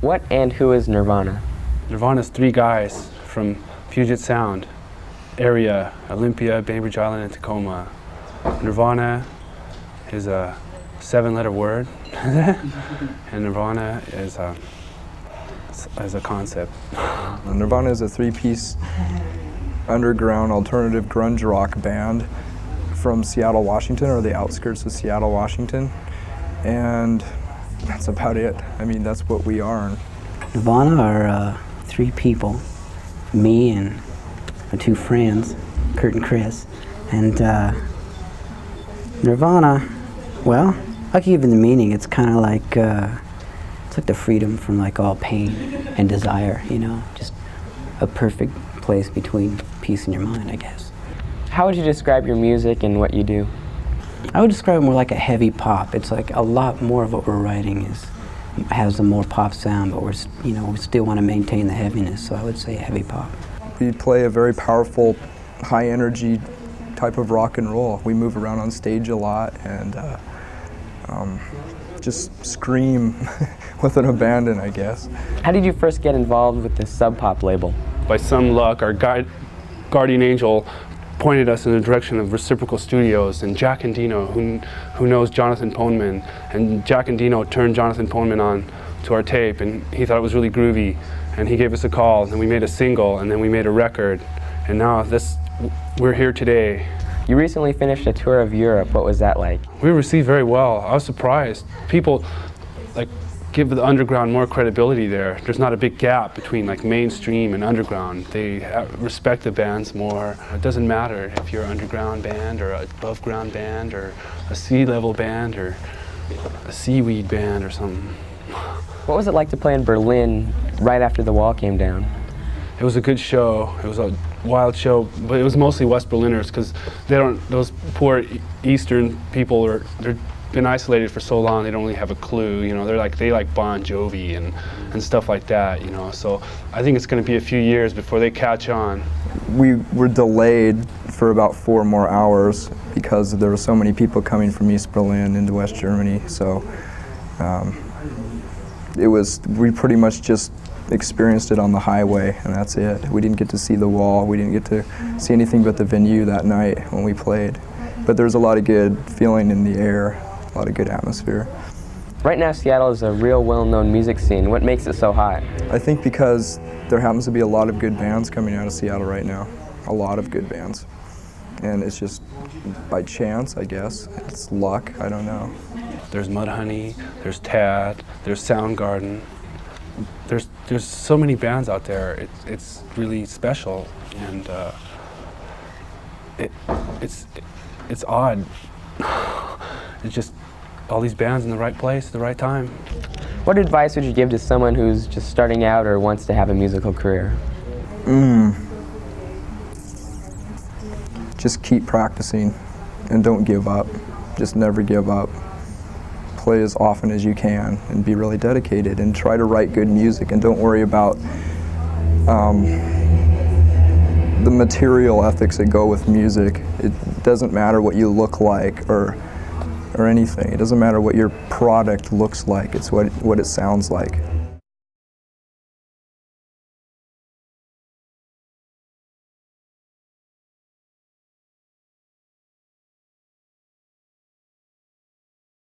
What and who is Nirvana? Nirvana's three guys from Puget Sound area, Olympia, Bainbridge Island, and Tacoma. Nirvana is a 7-letter word, and Nirvana is a concept. Nirvana is a 3-piece underground alternative grunge rock band from Seattle, Washington, or the outskirts of Seattle, Washington, and that's about it. I mean, that's what we are. Nirvana are 3 people, me and my 2 friends, Kurt and Krist, and Nirvana, well, I'll give you the meaning. It's kind of like, it's like the freedom from like all pain and desire, you know, just a perfect place between peace in your mind, I guess. How would you describe your music and what you do? I would describe it more like a heavy pop. It's like a lot more of what we're writing has a more pop sound, but we still want to maintain the heaviness, so I would say heavy pop. We play a very powerful, high energy type of rock and roll. We move around on stage a lot and just scream with an abandon, I guess. How did you first get involved with the Sub Pop label? By some luck, our guardian angel pointed us in the direction of Reciprocal Studios and Jack and Dino, who knows Jonathan Poneman. And Jack and Dino turned Jonathan Poneman on to our tape, and he thought it was really groovy. And he gave us a call, and we made a single, and then we made a record. And now we're here today. You recently finished a tour of Europe. What was that like? We were received very well. I was surprised. People give the underground more credibility there. There's not a big gap between like mainstream and underground. They respect the bands more. It doesn't matter if you're an underground band or an above ground band or a sea-level band or a seaweed band or something. What was it like to play in Berlin right after the wall came down? It was a good show. It was a wild show, but it was mostly West Berliners because those poor Eastern people they've been isolated for so long, they don't really have a clue. You know, they like Bon Jovi and stuff like that. You know, so I think it's going to be a few years before they catch on. We were delayed for about 4 more hours because there were so many people coming from East Berlin into West Germany. So we pretty much just experienced it on the highway, and that's it. We didn't get to see the wall. We didn't get to see anything but the venue that night when we played. But there's a lot of good feeling in the air, a lot of good atmosphere. Right now, Seattle is a real well-known music scene. What makes it so hot? I think because there happens to be a lot of good bands coming out of Seattle right now. A lot of good bands. And it's just by chance, I guess. It's luck, I don't know. There's Mudhoney, there's Tad, there's Soundgarden. There's so many bands out there. It's really special, and it's odd. It's just all these bands in the right place at the right time. What advice would you give to someone who's just starting out or wants to have a musical career? Just keep practicing and don't give up. Just never give up. Play as often as you can and be really dedicated and try to write good music, and don't worry about the material ethics that go with music. It doesn't matter what you look like or anything. It doesn't matter what your product looks like. It's what it sounds like.